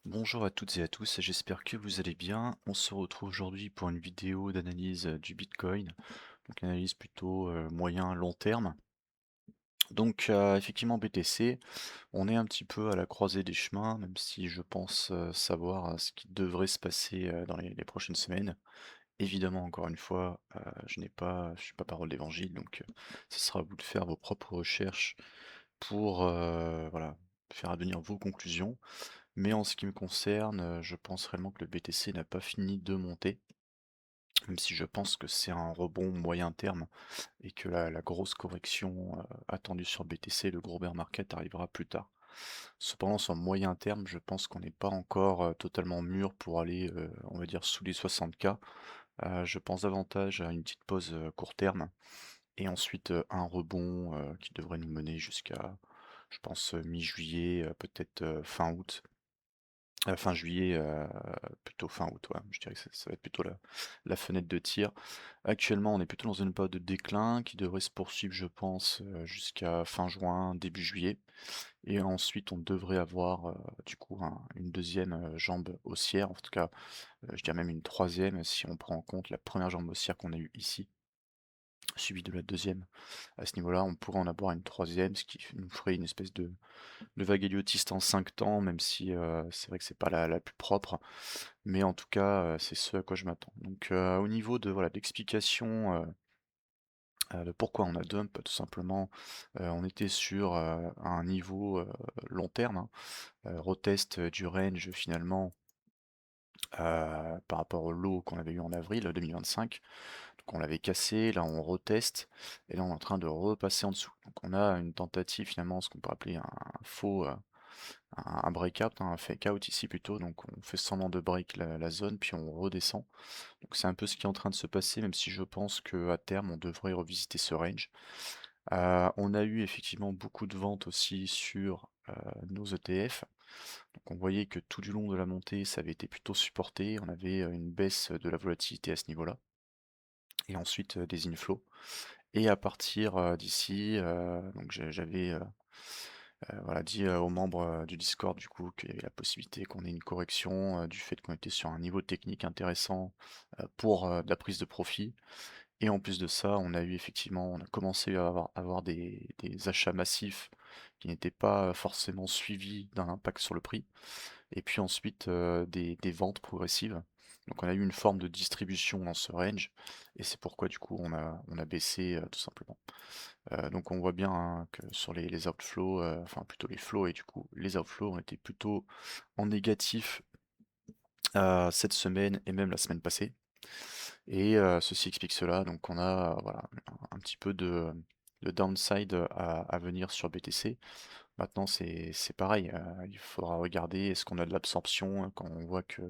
Bonjour à toutes et à tous, j'espère que vous allez bien. On se retrouve aujourd'hui pour une vidéo d'analyse du Bitcoin, donc une analyse plutôt moyen-long terme. Donc effectivement BTC, on est un petit peu à la croisée des chemins, même si je pense savoir ce qui devrait se passer dans les prochaines semaines. Évidemment, encore une fois, je suis pas parole d'évangile, donc ce sera à vous de faire vos propres recherches pour voilà, faire advenir vos conclusions. Mais en ce qui me concerne, je pense réellement que le BTC n'a pas fini de monter, même si je pense que c'est un rebond moyen terme et que la grosse correction, attendue sur BTC, le gros bear market arrivera plus tard. Cependant, sur moyen terme, je pense qu'on n'est pas encore, totalement mûr pour aller, on va dire sous les 60K. Je pense davantage à une petite pause, court terme et ensuite, un rebond, qui devrait nous mener jusqu'à, je pense, mi-juillet, peut-être, fin août. Fin juillet, plutôt fin août, ouais. Je dirais que ça va être plutôt la fenêtre de tir. Actuellement, on est plutôt dans une période de déclin qui devrait se poursuivre, je pense, jusqu'à fin juin, début juillet et ensuite on devrait avoir, du coup une deuxième jambe haussière, en tout cas, je dirais même une troisième si on prend en compte la première jambe haussière qu'on a eue ici, suivie de la deuxième. À ce niveau-là, on pourrait en avoir une troisième, ce qui nous ferait une espèce de vague héliotiste en 5 temps, même si, c'est vrai que c'est pas la plus propre. Mais en tout cas, c'est ce à quoi je m'attends. Donc, au niveau de voilà, l'explication, de pourquoi on a dump, tout simplement, on était sur, un niveau, long terme, hein, retest, du range finalement, par rapport au low qu'on avait eu en avril 2025. Donc on l'avait cassé, là on reteste, et là on est en train de repasser en dessous. Donc on a une tentative finalement, ce qu'on peut appeler un faux, un breakout, hein, un fake out ici plutôt, donc on fait semblant de break la zone, puis on redescend. Donc c'est un peu ce qui est en train de se passer, même si je pense qu'à terme on devrait revisiter ce range. On a eu effectivement beaucoup de ventes aussi sur nos ETF. Donc on voyait que tout du long de la montée, ça avait été plutôt supporté. On avait une baisse de la volatilité à ce niveau-là. Et ensuite des inflows. Et à partir d'ici, donc j'avais voilà, dit aux membres du Discord du coup qu'il y avait la possibilité qu'on ait une correction du fait qu'on était sur un niveau technique intéressant pour de la prise de profit. Et en plus de ça, on a eu effectivement, on a commencé à avoir des achats massifs qui n'étaient pas forcément suivis d'un impact sur le prix. Et puis ensuite des ventes progressives. Donc on a eu une forme de distribution dans ce range, et c'est pourquoi du coup on a baissé tout simplement. Donc on voit bien hein, que sur les outflows, enfin plutôt les flows et du coup les outflows ont été plutôt en négatif cette semaine et même la semaine passée. Et ceci explique cela. Donc on a voilà, un petit peu de downside à venir sur BTC. Maintenant, c'est pareil, il faudra regarder est-ce qu'on a de l'absorption quand on voit que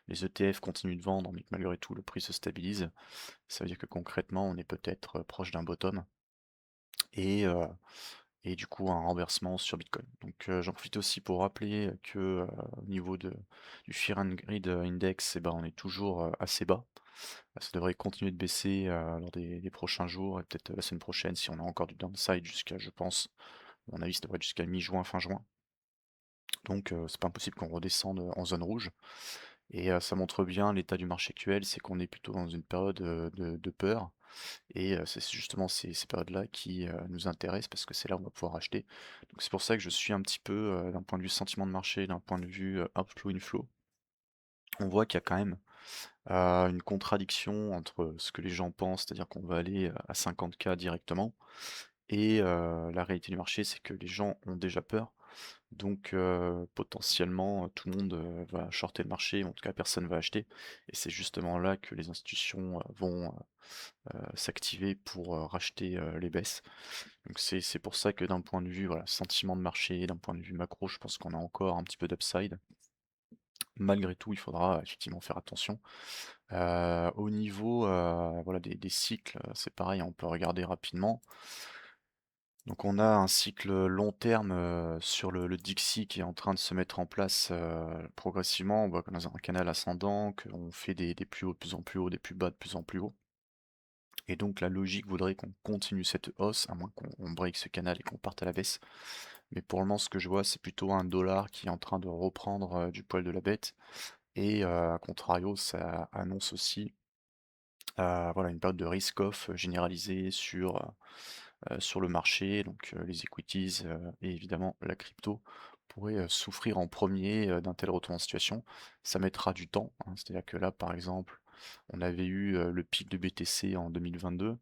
les ETF continuent de vendre, mais que malgré tout le prix se stabilise. Ça veut dire que concrètement, on est peut-être proche d'un bottom et, euh, et du coup un renversement sur Bitcoin. Donc j'en profite aussi pour rappeler que au niveau du Fear and Greed Index, eh ben, on est toujours assez bas. Ça devrait continuer de baisser lors des prochains jours et peut-être la semaine prochaine si on a encore du downside jusqu'à, je pense, à mon avis, ça devrait être jusqu'à mi-juin, fin juin. Donc c'est pas impossible qu'on redescende en zone rouge. Et ça montre bien l'état du marché actuel, c'est qu'on est plutôt dans une période de peur. Et c'est justement ces périodes-là qui nous intéressent parce que c'est là où on va pouvoir acheter. Donc c'est pour ça que je suis un petit peu, d'un point de vue sentiment de marché, d'un point de vue outflow, inflow, on voit qu'il y a quand même une contradiction entre ce que les gens pensent, c'est-à-dire qu'on va aller à 50K directement, et la réalité du marché, c'est que les gens ont déjà peur. Donc potentiellement, tout le monde, va shorter le marché, ou en tout cas personne va acheter et c'est justement là que les institutions, vont, s'activer pour, racheter, les baisses. Donc c'est pour ça que d'un point de vue, voilà, sentiment de marché, d'un point de vue macro, je pense qu'on a encore un petit peu d'upside. Malgré tout, il faudra effectivement faire attention. Au niveau, voilà, des cycles, c'est pareil, on peut regarder rapidement. Donc on a un cycle long terme sur le Dixie qui est en train de se mettre en place progressivement. On voit qu'on est dans un canal ascendant, qu'on fait des plus hauts de plus en plus haut, des plus bas de plus en plus haut. Et donc la logique voudrait qu'on continue cette hausse, à moins qu'on break ce canal et qu'on parte à la baisse. Mais pour le moment, ce que je vois, c'est plutôt un dollar qui est en train de reprendre du poil de la bête. Et à contrario, ça annonce aussi voilà, une période de risk-off généralisée sur le marché. Donc les equities et évidemment la crypto pourraient souffrir en premier d'un tel retour en situation. Ça mettra du temps, hein. C'est-à-dire que là, par exemple, on avait eu le pic de BTC en 2022.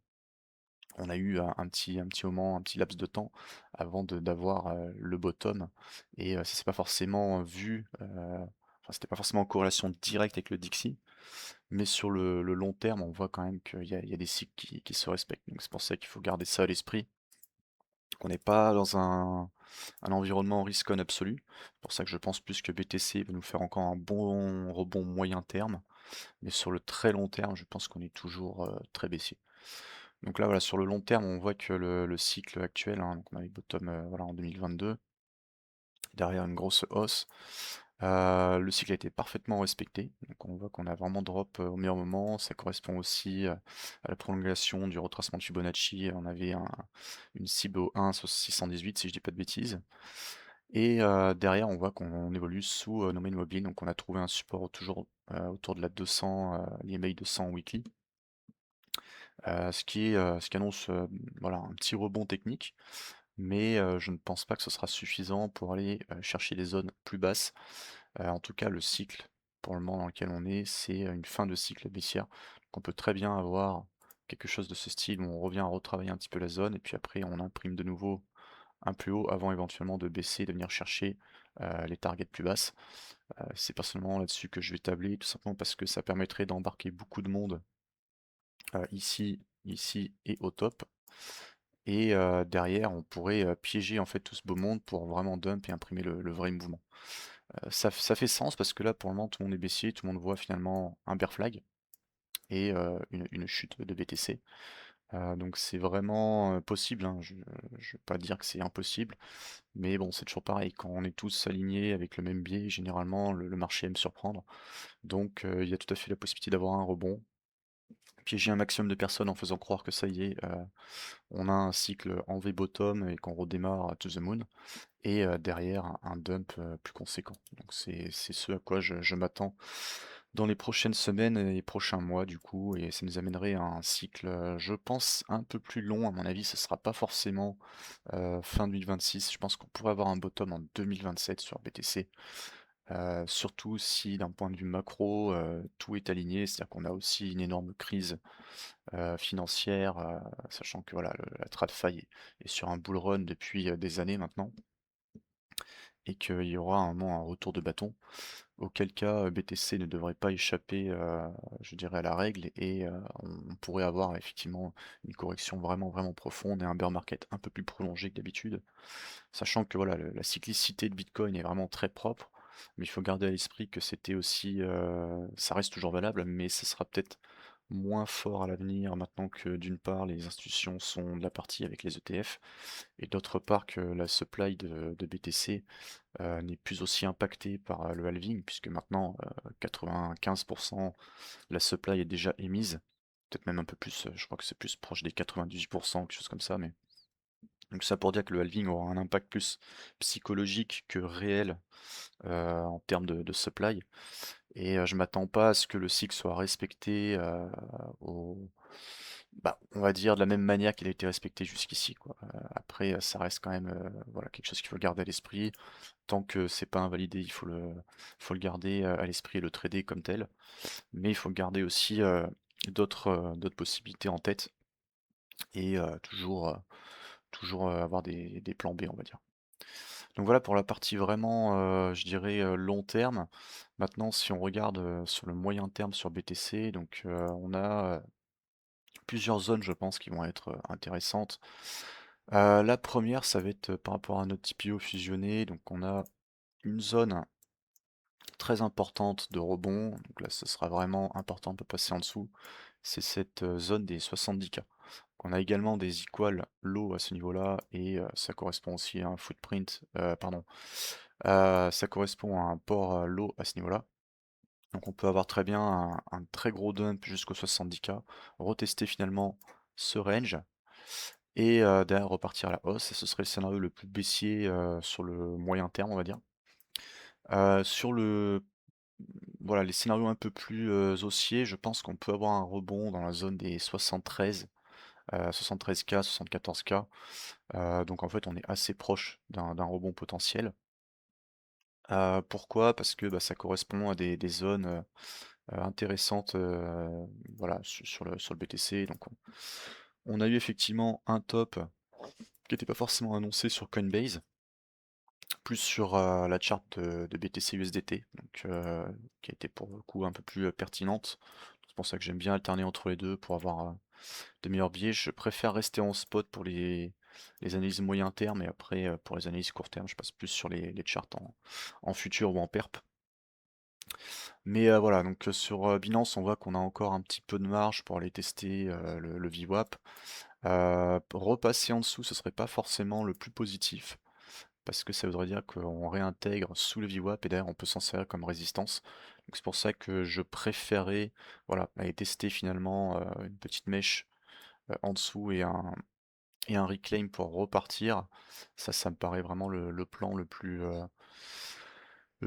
On a eu un petit moment, un petit laps de temps avant d'avoir le bottom. Et ça s'est pas forcément vu, enfin, c'était pas forcément en corrélation directe avec le Dixie, mais sur le long terme, on voit quand même qu'il y a des cycles qui se respectent. Donc c'est pour ça qu'il faut garder ça à l'esprit, qu'on n'est pas dans un environnement risk-on absolu. C'est pour ça que je pense plus que BTC va nous faire encore un bon rebond moyen terme, mais sur le très long terme, je pense qu'on est toujours très baissier. Donc là, voilà, sur le long terme, on voit que le cycle actuel, hein, donc on avait bottom voilà, en 2022, derrière une grosse hausse. Le cycle a été parfaitement respecté, donc on voit qu'on a vraiment drop au meilleur moment. Ça correspond aussi à la prolongation du retracement de Fibonacci. On avait une cible au 1 sur 618 si je dis pas de bêtises. Et derrière, on voit qu'on évolue sous nos main mobiles, donc on a trouvé un support toujours autour de la 200, l'EMA 200 weekly, ce qui annonce voilà, un petit rebond technique, mais je ne pense pas que ce sera suffisant pour aller chercher les zones plus basses. En tout cas, le cycle, pour le moment dans lequel on est, c'est une fin de cycle baissière. Donc on peut très bien avoir quelque chose de ce style où on revient à retravailler un petit peu la zone, et puis après on imprime de nouveau un plus haut avant éventuellement de baisser, de venir chercher les targets plus basses. C'est personnellement là-dessus que je vais tabler, tout simplement parce que ça permettrait d'embarquer beaucoup de monde ici et au top. Et derrière, on pourrait piéger en fait tout ce beau monde pour vraiment dump et imprimer le vrai mouvement. Ça fait sens parce que là, pour le moment, tout le monde est baissier, tout le monde voit finalement un bear flag et une chute de BTC. Donc c'est vraiment possible, hein. Je ne vais pas dire que c'est impossible, mais bon, c'est toujours pareil. Quand on est tous alignés avec le même biais, généralement, le marché aime surprendre. Donc il y a tout à fait la possibilité d'avoir un rebond, piéger un maximum de personnes en faisant croire que ça y est, on a un cycle en V-bottom et qu'on redémarre to the moon, et derrière un dump plus conséquent. Donc c'est ce à quoi je m'attends dans les prochaines semaines et prochains mois du coup, et ça nous amènerait à un cycle, je pense, un peu plus long. À mon avis, ce sera pas forcément fin 2026. Je pense qu'on pourrait avoir un bottom en 2027 sur BTC. Surtout si d'un point de vue macro, tout est aligné, c'est-à-dire qu'on a aussi une énorme crise financière, sachant que voilà, la TradFi est sur un bull run depuis des années maintenant, et qu'il y aura un moment un retour de bâton, auquel cas BTC ne devrait pas échapper, je dirais, à la règle, et on pourrait avoir effectivement une correction vraiment vraiment profonde et un bear market un peu plus prolongé que d'habitude. Sachant que voilà, la cyclicité de Bitcoin est vraiment très propre, mais il faut garder à l'esprit que c'était aussi, ça reste toujours valable, mais ce sera peut-être moins fort à l'avenir maintenant que d'une part les institutions sont de la partie avec les ETF, et d'autre part que la supply de BTC n'est plus aussi impactée par le halving, puisque maintenant 95% la supply est déjà émise, peut-être même un peu plus, je crois que c'est plus proche des 98%, quelque chose comme ça, mais donc ça pour dire que le halving aura un impact plus psychologique que réel en termes de supply. Et je m'attends pas à ce que le cycle soit respecté on va dire de la même manière qu'il a été respecté jusqu'ici, quoi. Après, ça reste quand même voilà, quelque chose qu'il faut garder à l'esprit. Tant que c'est pas invalidé, il faut le garder à l'esprit et le trader comme tel. Mais il faut garder aussi d'autres possibilités en tête, et toujours avoir des plans B, on va dire. Donc voilà pour la partie vraiment, je dirais, long terme. Maintenant, si on regarde, sur le moyen terme sur BTC, donc, on a, plusieurs zones, je pense, qui vont être, intéressantes. La première, ça va être, par rapport à notre TPO fusionné, donc on a une zone très importante de rebond, donc là, ce sera vraiment important de passer en dessous. C'est cette, zone des 70K. On a également des equal low à ce niveau-là, et ça correspond aussi à un footprint, pardon, ça correspond à un port low à ce niveau-là. Donc on peut avoir très bien un très gros dump jusqu'au 70K, retester finalement ce range, et derrière repartir à la hausse et ce serait le scénario le plus baissier, sur le moyen terme, on va dire. Sur le voilà, les scénarios un peu plus, haussiers, je pense qu'on peut avoir un rebond dans la zone des 73, 73K, 74K. Donc en fait, on est assez proche d'un rebond potentiel. Pourquoi? Parce que, bah, ça correspond à des zones, intéressantes, voilà, sur le BTC. Donc on a eu effectivement un top qui n'était pas forcément annoncé sur Coinbase, plus sur, la chart de BTC USDT, donc qui a été pour le coup un peu plus, pertinente. C'est pour ça que j'aime bien alterner entre les 2 pour avoir, de meilleurs biais. Je préfère rester en spot pour les analyses moyen terme et après, pour les analyses court terme, je passe plus sur les charts en futur ou en perp. Mais voilà, donc sur, Binance, on voit qu'on a encore un petit peu de marge pour aller tester, le VWAP. Repasser en dessous, ce serait pas forcément le plus positif, parce que ça voudrait dire qu'on réintègre sous le VWAP et d'ailleurs on peut s'en servir comme résistance. Donc c'est pour ça que je préférais, voilà, aller tester finalement, une petite mèche, en dessous et un reclaim pour repartir. Ça me paraît vraiment le plan le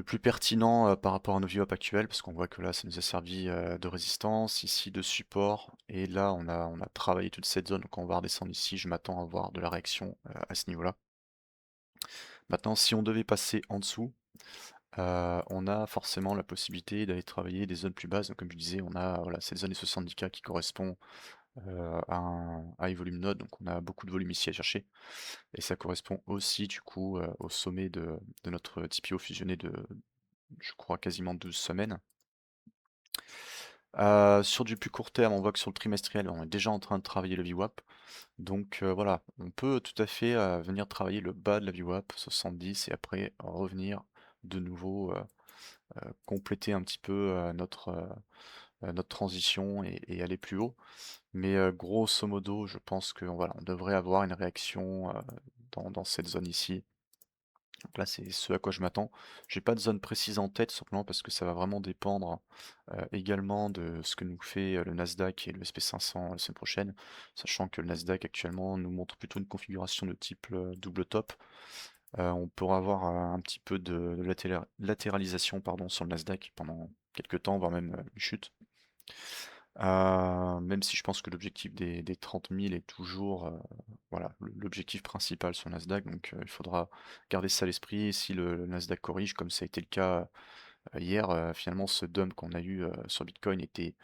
plus pertinent, par rapport à nos VWAP actuels, parce qu'on voit que là, ça nous a servi, de résistance, ici de support, et là, on a travaillé toute cette zone, donc on va redescendre ici, je m'attends à voir de la réaction, à ce niveau-là. Maintenant, si on devait passer en dessous, on a forcément la possibilité d'aller travailler des zones plus basses. Donc comme je disais, on a voilà, cette zone des 70K qui correspond, à un high volume node, donc on a beaucoup de volume ici à chercher. Et ça correspond aussi du coup, au sommet de notre TPO fusionné de, je crois, quasiment 12 semaines. Sur du plus court terme, on voit que sur le trimestriel, on est déjà en train de travailler le VWAP. Donc voilà, on peut tout à fait, venir travailler le bas de la VWAP, 70, et après revenir de nouveau, compléter un petit peu, notre transition et aller plus haut. Mais grosso modo, je pense que voilà, on devrait avoir une réaction, dans cette zone ici. Donc là, c'est ce à quoi je m'attends. J'ai pas de zone précise en tête, simplement parce que ça va vraiment dépendre, également de ce que nous fait, le Nasdaq et le SP500 la semaine prochaine, sachant que le Nasdaq actuellement nous montre plutôt une configuration de type, double top. On pourra avoir, un petit peu de latéralisation, pardon, sur le Nasdaq pendant quelques temps, voire même, une chute. Même si je pense que l'objectif des 30 000 est toujours, voilà, l'objectif principal sur le Nasdaq, donc il faudra garder ça à l'esprit. Si le Nasdaq corrige, comme ça a été le cas, hier, finalement ce dump qu'on a eu, sur Bitcoin était,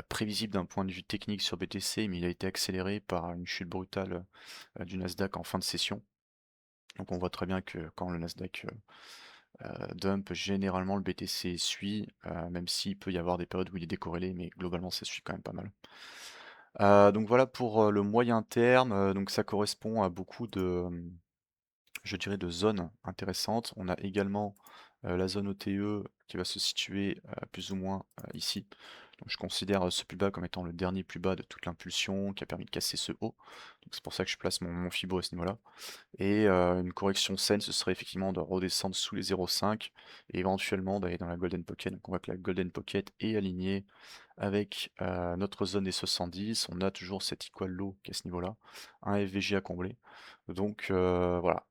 prévisible d'un point de vue technique sur BTC, mais il a été accéléré par une chute brutale, du Nasdaq en fin de session. Donc on voit très bien que quand le Nasdaq, dump, généralement le BTC suit, même s'il peut y avoir des périodes où il est décorrélé, mais globalement ça suit quand même pas mal. Donc voilà pour, le moyen terme, donc ça correspond à beaucoup de, je dirais, de zones intéressantes. On a également, la zone OTE qui va se situer, plus ou moins, ici. Donc je considère, ce plus bas comme étant le dernier plus bas de toute l'impulsion qui a permis de casser ce haut. Donc c'est pour ça que je place mon Fibo à ce niveau-là. Et une correction saine, ce serait effectivement de redescendre sous les 0,5 et éventuellement d'aller dans la Golden Pocket. Donc on voit que la Golden Pocket est alignée avec, notre zone des 70. On a toujours cet equal low qui est à ce niveau-là, un FVG à combler. Donc voilà,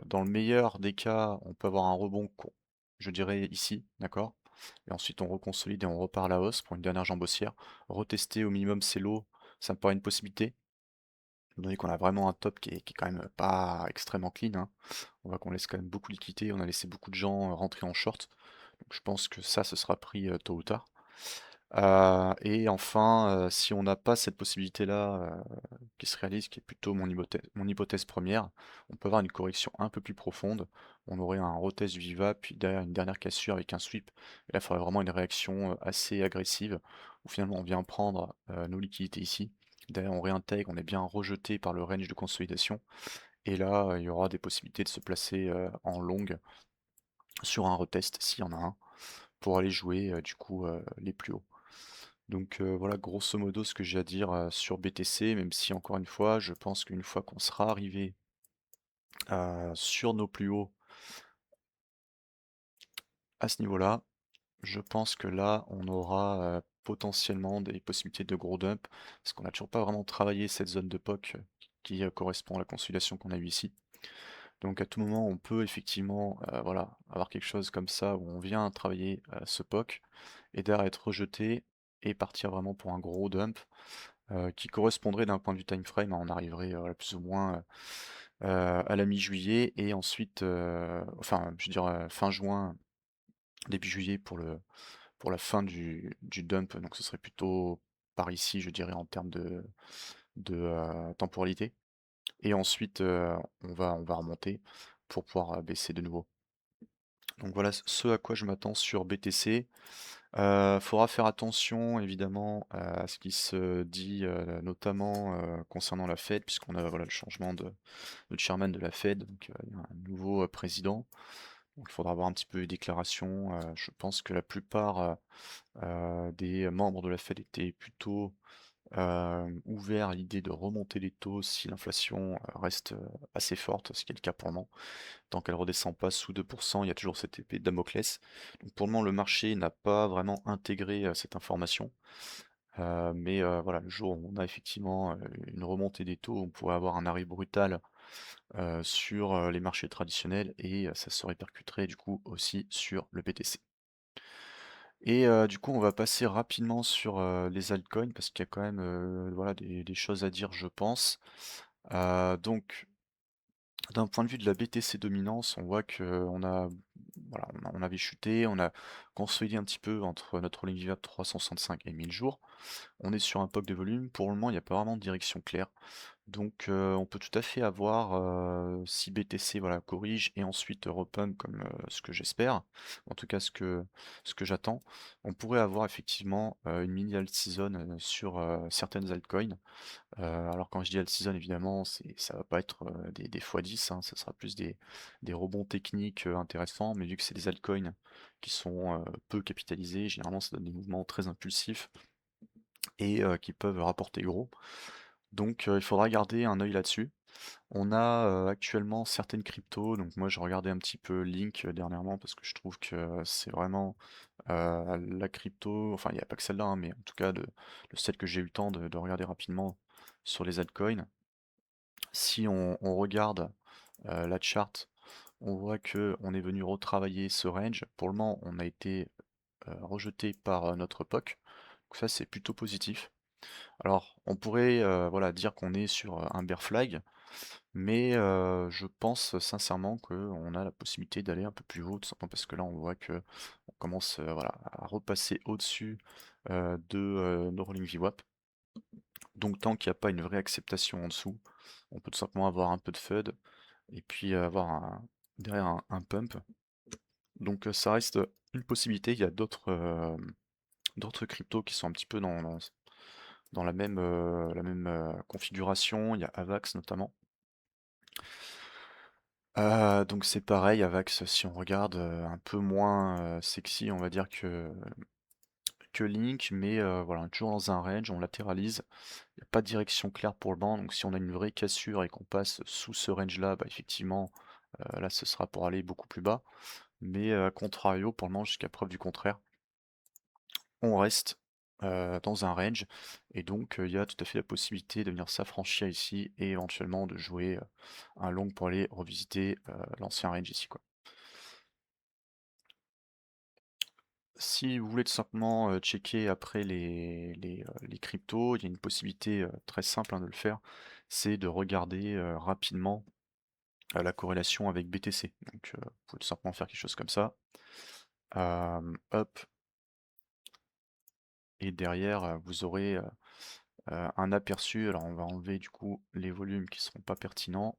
dans le meilleur des cas, on peut avoir un rebond je dirais ici, d'accord? Et ensuite on reconsolide et on repart à la hausse pour une dernière jambe haussière. Retester au minimum ces lows, ça me paraît une possibilité. Étant donné qu'on a vraiment un top qui est quand même pas extrêmement clean, hein. On voit qu'on laisse quand même beaucoup liquider, on a laissé beaucoup de gens, rentrer en short. Donc je pense que ça, ce sera pris, tôt ou tard. Et enfin, si on n'a pas cette possibilité-là, qui se réalise, qui est plutôt mon hypothèse première, on peut avoir une correction un peu plus profonde. On aurait un retest du VWAP, puis derrière une dernière cassure avec un sweep. Et là, il faudrait vraiment une réaction, assez agressive, où finalement on vient prendre, nos liquidités ici. Derrière, on réintègre, on est bien rejeté par le range de consolidation. Et là, il y aura des possibilités de se placer, en longue sur un retest, s'il y en a un, pour aller jouer, du coup, les plus hauts. Donc voilà grosso modo ce que j'ai à dire, sur BTC, même si encore une fois, je pense qu'une fois qu'on sera arrivé, sur nos plus hauts à ce niveau-là, je pense que là, on aura, potentiellement des possibilités de gros dump, parce qu'on n'a toujours pas vraiment travaillé cette zone de POC, qui correspond à la consolidation qu'on a eue ici. Donc à tout moment, on peut effectivement voilà, avoir quelque chose comme ça où on vient travailler ce POC et derrière être rejeté et partir vraiment pour un gros dump qui correspondrait d'un point de vue time frame, on arriverait voilà, plus ou moins à la mi-juillet et ensuite, enfin je veux dire fin juin, début juillet pour la fin du dump, donc ce serait plutôt par ici, je dirais, en termes de temporalité. Et ensuite, on va remonter pour pouvoir baisser de nouveau. Donc voilà ce à quoi je m'attends sur BTC. Faudra faire attention évidemment à ce qui se dit, notamment concernant la Fed, puisqu'on a voilà, le changement de chairman de la Fed, donc il y a un nouveau président. Donc il faudra avoir un petit peu les déclarations. Je pense que la plupart des membres de la Fed étaient plutôt ouverts à l'idée de remonter les taux si l'inflation reste assez forte, ce qui est le cas pour le moment. Tant qu'elle redescend pas sous 2%, il y a toujours cette épée de Damoclès. Donc pour le moment, le marché n'a pas vraiment intégré cette information. Mais voilà, le jour où on a effectivement une remontée des taux, on pourrait avoir un arrêt brutal sur les marchés traditionnels et ça se répercuterait du coup aussi sur le BTC. Et du coup, on va passer rapidement sur les altcoins parce qu'il y a quand même voilà, des choses à dire, je pense. Donc, d'un point de vue de la BTC dominance, on voit qu'on a, voilà, on avait chuté, on a consolidé un petit peu entre notre rolling VWAP 365 et 1000 jours. On est sur un POC de volume. Pour le moment, il n'y a pas vraiment de direction claire. Donc, on peut tout à fait avoir, si BTC voilà, corrige et ensuite repump comme ce que j'espère, en tout cas ce que j'attends, on pourrait avoir effectivement une mini alt season sur certaines altcoins. Alors quand je dis alt season, évidemment, ça va pas être des x10, hein, ça sera plus des rebonds techniques intéressants, mais vu que c'est des altcoins qui sont peu capitalisés, généralement ça donne des mouvements très impulsifs et qui peuvent rapporter gros. Donc il faudra garder un œil là-dessus. On a actuellement certaines cryptos, donc moi je regardais un petit peu Link dernièrement parce que je trouve que c'est vraiment la crypto, enfin il n'y a pas que celle-là, hein, mais en tout cas de celle que j'ai eu le temps de regarder rapidement sur les altcoins. Si on regarde la chart, on voit que on est venu retravailler ce range. Pour le moment, on a été rejeté par notre POC, donc ça c'est plutôt positif. Alors, on pourrait voilà, dire qu'on est sur un bear flag, mais je pense sincèrement qu'on a la possibilité d'aller un peu plus haut, tout simplement parce que là, on voit que on commence voilà, à repasser au-dessus de nos rolling VWAP. Donc, tant qu'il n'y a pas une vraie acceptation en dessous, on peut tout simplement avoir un peu de FUD et puis avoir derrière un pump. Donc, ça reste une possibilité. Il y a d'autres cryptos qui sont un petit peu dans la même configuration. Il y a Avax notamment. Donc c'est pareil, Avax, si on regarde, un peu moins sexy, on va dire, que Link, mais voilà, on est toujours dans un range, on latéralise. Il n'y a pas de direction claire pour le banc, donc si on a une vraie cassure et qu'on passe sous ce range-là, bah, effectivement, là, ce sera pour aller beaucoup plus bas. Mais à contrario, pour le moment, jusqu'à preuve du contraire, on reste dans un range et donc il y a tout à fait la possibilité de venir s'affranchir ici et éventuellement de jouer un long pour aller revisiter l'ancien range ici, quoi. Si vous voulez tout simplement checker après les cryptos, il y a une possibilité très simple hein, de le faire, c'est de regarder rapidement la corrélation avec BTC. Donc vous pouvez tout simplement faire quelque chose comme ça. Hop, et derrière vous aurez un aperçu. Alors on va enlever du coup les volumes qui ne seront pas pertinents.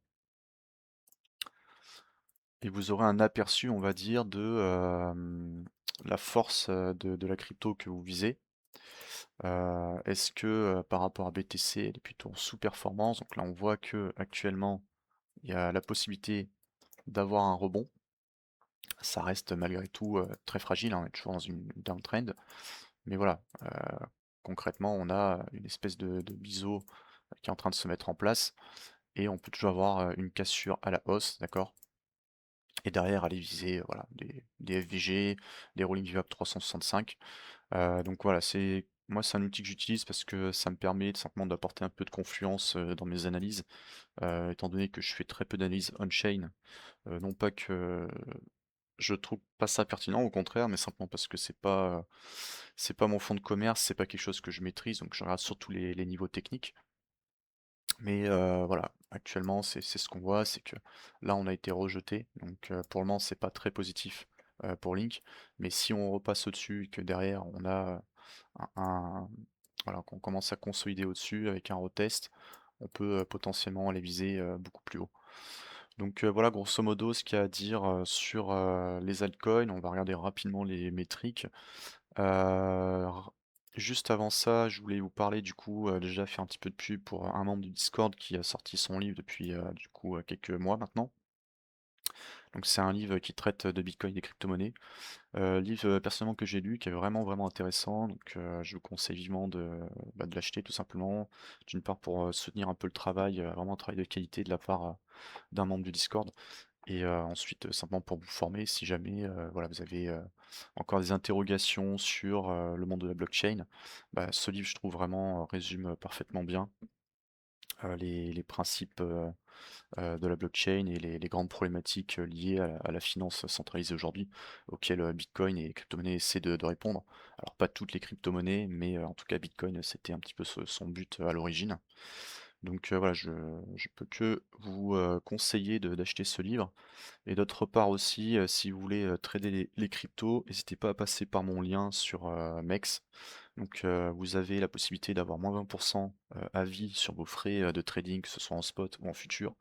Et vous aurez un aperçu, on va dire, de la force de la crypto que vous visez. Est-ce que par rapport à BTC, elle est plutôt en sous-performance? Donc là, on voit que actuellement, il y a la possibilité d'avoir un rebond. Ça reste malgré tout très fragile, hein, on est toujours dans une downtrend. Mais voilà, concrètement, on a une espèce de biseau qui est en train de se mettre en place. Et on peut toujours avoir une cassure à la hausse, d'accord? Et derrière, aller viser voilà, des FVG, des Rolling VWAP 365. Donc voilà, c'est Moi, c'est un outil que j'utilise parce que ça me permet tout simplement d'apporter un peu de confluence, dans mes analyses, étant donné que je fais très peu d'analyses on-chain, non pas que je trouve pas ça pertinent, au contraire, mais simplement parce que c'est pas mon fonds de commerce, c'est pas quelque chose que je maîtrise, donc je regarde surtout les niveaux techniques. Mais voilà, actuellement, c'est ce qu'on voit, c'est que là, on a été rejeté, donc pour le moment, c'est pas très positif, pour Link. Mais si on repasse au-dessus et que derrière, on a voilà, qu'on commence à consolider au-dessus avec un retest, on peut, potentiellement aller viser, beaucoup plus haut. Donc voilà, grosso modo, ce qu'il y a à dire, sur, les altcoins. On va regarder rapidement les métriques. R Juste avant ça, je voulais vous parler du coup, déjà faire un petit peu de pub pour un membre du Discord qui a sorti son livre depuis, du coup, quelques mois maintenant. Donc c'est un livre qui traite de Bitcoin et des crypto-monnaies. Livre, personnellement que j'ai lu, qui est vraiment, vraiment intéressant, donc je vous conseille vivement de l'acheter tout simplement. D'une part pour, soutenir un peu le travail, vraiment un travail de qualité de la part, d'un membre du Discord. Et ensuite, simplement pour vous former si jamais, voilà, vous avez, encore des interrogations sur, le monde de la blockchain. Bah, ce livre, je trouve vraiment, résume, parfaitement bien, les principes, de la blockchain et les grandes problématiques, liées à la finance centralisée aujourd'hui, auxquelles, Bitcoin et les crypto-monnaies essaient de répondre. Alors pas toutes les crypto-monnaies, mais, en tout cas Bitcoin, c'était un petit peu son but, à l'origine. Donc, voilà, je peux que vous, conseiller d'acheter ce livre. Et d'autre part aussi, si vous voulez, trader les cryptos, n'hésitez pas à passer par mon lien sur, MEX. Donc, vous avez la possibilité d'avoir moins 20 à vie sur vos frais, de trading, que ce soit en spot ou en futur.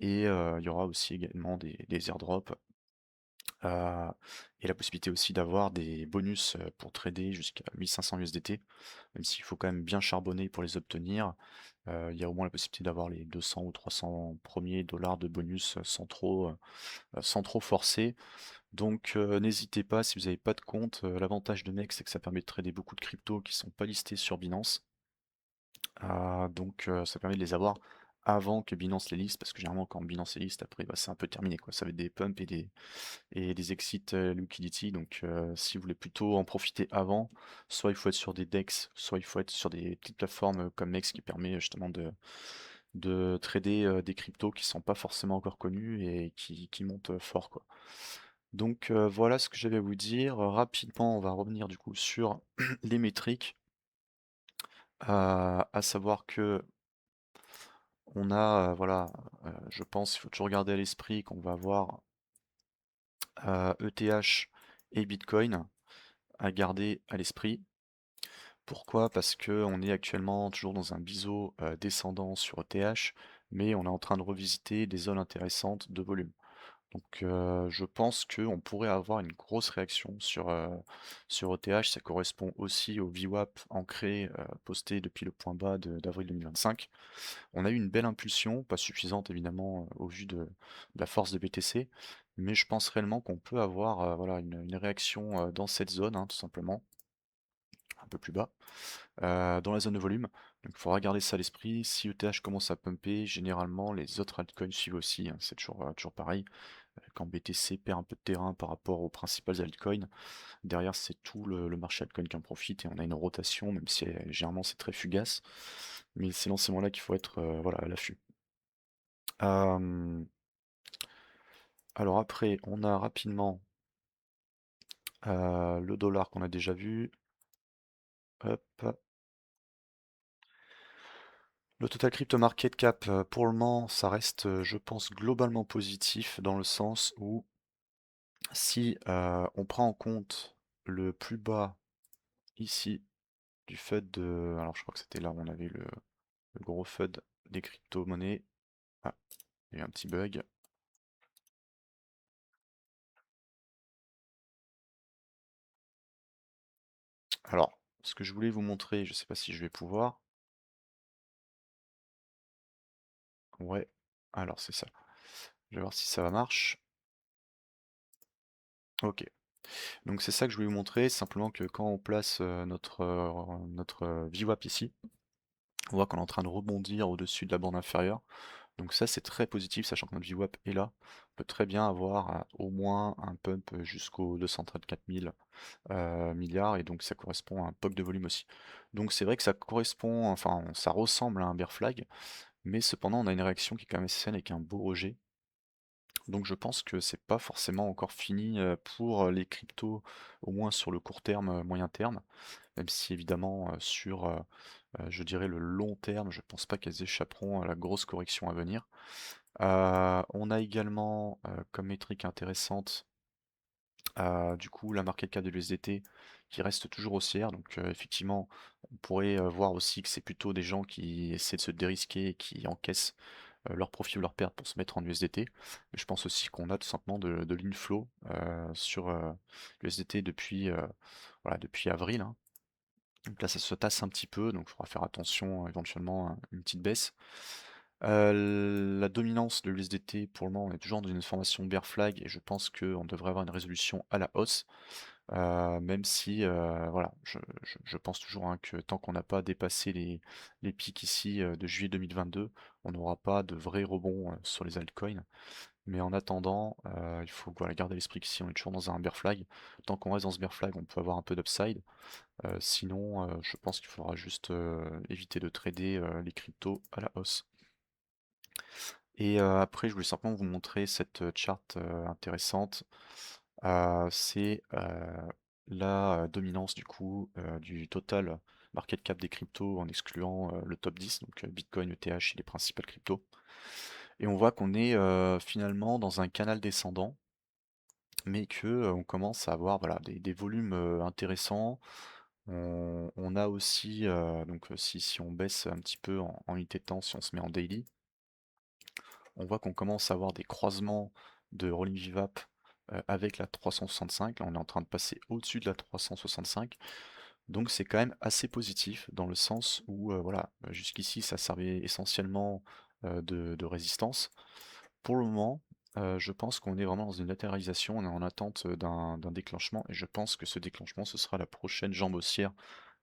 Et il y aura aussi également des airdrops, heu et la possibilité aussi d'avoir des bonus, pour trader jusqu'à 1 500 USDT, même s'il faut quand même bien charbonner pour les obtenir. Il y a au moins la possibilité d'avoir les 200 ou 300 premiers dollars de bonus, sans trop forcer. Donc n'hésitez pas si vous n'avez pas de compte, l'avantage de Nex, c'est que ça permet de trader beaucoup de cryptos qui sont pas listés sur Binance. Donc ça permet de les avoir avant que Binance les liste, parce que généralement quand Binance les liste, après, bah, c'est un peu terminé, quoi. Ça va être des pumps et des exit, liquidity. Donc si vous voulez plutôt en profiter avant, soit il faut être sur des DEX, soit il faut être sur des petites plateformes, comme Nex, qui permet justement de trader, des cryptos qui sont pas forcément encore connus et qui montent, fort, quoi. Donc voilà ce que j'avais à vous dire. Rapidement, on va revenir du coup sur les métriques. À savoir que on a, voilà, je pense, il faut toujours garder à l'esprit qu'on va avoir, ETH et Bitcoin à garder à l'esprit. Pourquoi? Parce que on est actuellement toujours dans un biseau, descendant sur ETH, mais on est en train de revisiter des zones intéressantes de volume. Donc je pense qu'on pourrait avoir une grosse réaction sur ETH. Ça correspond aussi au VWAP ancré, posté depuis le point bas d'avril 2025. On a eu une belle impulsion, pas suffisante évidemment, au vu de la force de BTC, mais je pense réellement qu'on peut avoir, voilà, une réaction, dans cette zone, hein, tout simplement, un peu plus bas, dans la zone de volume. Donc il faudra garder ça à l'esprit. Si ETH commence à pumper, généralement les autres altcoins suivent aussi, hein, c'est toujours pareil. Quand BTC perd un peu de terrain par rapport aux principales altcoins, derrière c'est tout le marché altcoin qui en profite et on a une rotation, même si généralement c'est très fugace. Mais c'est dans ces moments-là qu'il faut être, voilà, à l'affût. Euh, alors après, on a rapidement, le dollar qu'on a déjà vu. Hop. Le total crypto market cap, pour le moment, ça reste, je pense, globalement positif dans le sens où si on prend en compte le plus bas ici du FUD de... Alors je crois que c'était là où on avait le gros FUD des crypto-monnaies. Ah, il y a eu un petit bug. Alors, ce que je voulais vous montrer, je sais pas si je vais pouvoir. Ouais, alors c'est ça. Je vais voir si ça marche. Ok. Donc c'est ça que je voulais vous montrer, simplement que quand on place notre VWAP ici, on voit qu'on est en train de rebondir au-dessus de la bande inférieure. Donc ça, c'est très positif, sachant que notre VWAP est là. On peut très bien avoir au moins un pump jusqu'aux 234 000 milliards, et donc ça correspond à un POC de volume aussi. Donc c'est vrai que ça correspond, enfin ça ressemble à un bear flag, mais cependant on a une réaction qui est quand même assez saine avec un beau rejet. Donc je pense que c'est pas forcément encore fini pour les cryptos, au moins sur le court terme, moyen terme, même si évidemment sur je dirais le long terme, je pense pas qu'elles échapperont à la grosse correction à venir. On a également comme métrique intéressante du coup la market cap de l'USDT qui reste toujours haussière, donc effectivement on pourrait voir aussi que c'est plutôt des gens qui essaient de se dérisquer et qui encaissent leurs profits ou leurs pertes pour se mettre en USDT. Mais je pense aussi qu'on a tout simplement de l'inflow sur l'USDT depuis, voilà, depuis avril, hein. Donc là ça se tasse un petit peu, donc il faudra faire attention éventuellement à une petite baisse. La dominance de l'USDT, pour le moment, on est toujours dans une formation bear flag et je pense qu'on devrait avoir une résolution à la hausse. Même si, voilà, je pense toujours hein, que tant qu'on n'a pas dépassé les pics ici de juillet 2022, on n'aura pas de vrai rebond sur les altcoins. Mais en attendant, il faut voilà, garder à l'esprit qu'ici on est toujours dans un bear flag. Tant qu'on reste dans ce bear flag, on peut avoir un peu d'upside. Sinon, je pense qu'il faudra juste éviter de trader les cryptos à la hausse. Et après, je voulais simplement vous montrer cette charte intéressante. C'est la dominance du coup du total market cap des cryptos en excluant le top 10, donc Bitcoin, ETH et les principales cryptos. Et on voit qu'on est finalement dans un canal descendant, mais que on commence à avoir voilà, des volumes intéressants. On a aussi, donc si on baisse un petit peu en unité de temps, si on se met en daily, on voit qu'on commence à avoir des croisements de rolling VWAP avec la 365. Là, on est en train de passer au-dessus de la 365. Donc c'est quand même assez positif dans le sens où voilà, jusqu'ici ça servait essentiellement de résistance. Pour le moment, je pense qu'on est vraiment dans une latéralisation, on est en attente d'un déclenchement et je pense que ce déclenchement ce sera la prochaine jambe haussière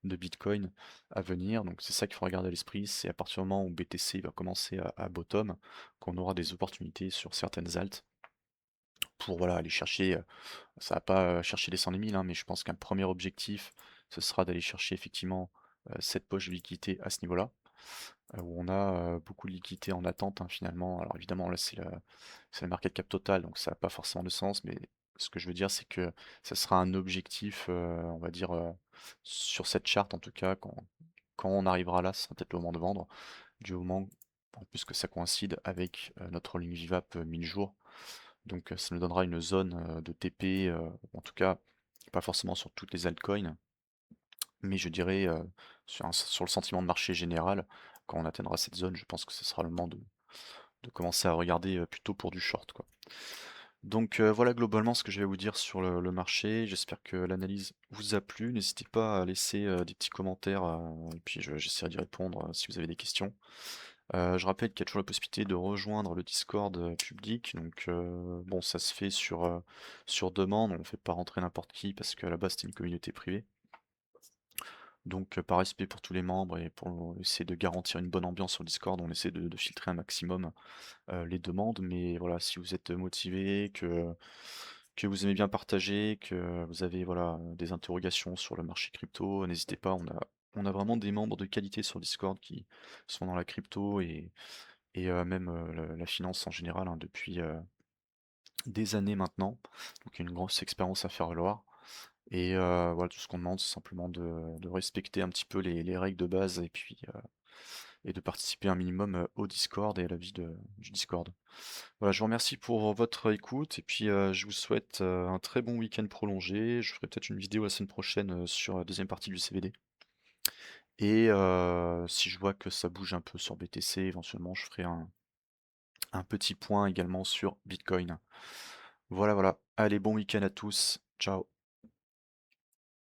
de Bitcoin à venir. Donc c'est ça qu'il faut regarder à l'esprit, c'est à partir du moment où BTC va commencer à bottom, qu'on aura des opportunités sur certaines alts pour voilà, aller chercher, ça va pas chercher les 110 000, hein, mais je pense qu'un premier objectif, ce sera d'aller chercher effectivement cette poche de liquidité à ce niveau-là, où on a beaucoup de liquidités en attente hein, finalement. Alors évidemment là c'est le market cap total, donc ça n'a pas forcément de sens, mais ce que je veux dire c'est que ça sera un objectif, on va dire, sur cette charte en tout cas, quand on arrivera là, ce sera peut-être le moment de vendre, du moment en plus que ça coïncide avec notre ligne VWAP 1000 jours. Donc ça nous donnera une zone de TP, en tout cas pas forcément sur toutes les altcoins, mais je dirais sur le sentiment de marché général, quand on atteindra cette zone, je pense que ce sera le moment de commencer à regarder plutôt pour du short, quoi. Donc voilà globalement ce que je vais vous dire sur le marché. J'espère que l'analyse vous a plu. N'hésitez pas à laisser des petits commentaires et puis j'essaierai d'y répondre si vous avez des questions. Je rappelle qu'il y a toujours la possibilité de rejoindre le Discord public. Donc bon, ça se fait sur demande. On ne fait pas rentrer n'importe qui parce qu'à la base c'était une communauté privée. Donc par respect pour tous les membres et pour essayer de garantir une bonne ambiance sur le Discord, on essaie de filtrer un maximum les demandes. Mais voilà, si vous êtes motivé, que vous aimez bien partager, que vous avez voilà, des interrogations sur le marché crypto, n'hésitez pas. On a vraiment des membres de qualité sur le Discord qui sont dans la crypto et même la finance en général hein, depuis des années maintenant. Donc une grosse expérience à faire valoir. Et voilà, tout ce qu'on demande, c'est simplement de respecter un petit peu les règles de base et puis et de participer un minimum au Discord et à la vie du Discord. Voilà, je vous remercie pour votre écoute et puis je vous souhaite un très bon week-end prolongé. Je ferai peut-être une vidéo la semaine prochaine sur la deuxième partie du CVD. Et si je vois que ça bouge un peu sur BTC, éventuellement je ferai un petit point également sur Bitcoin. Voilà, voilà. Allez, bon week-end à tous. Ciao.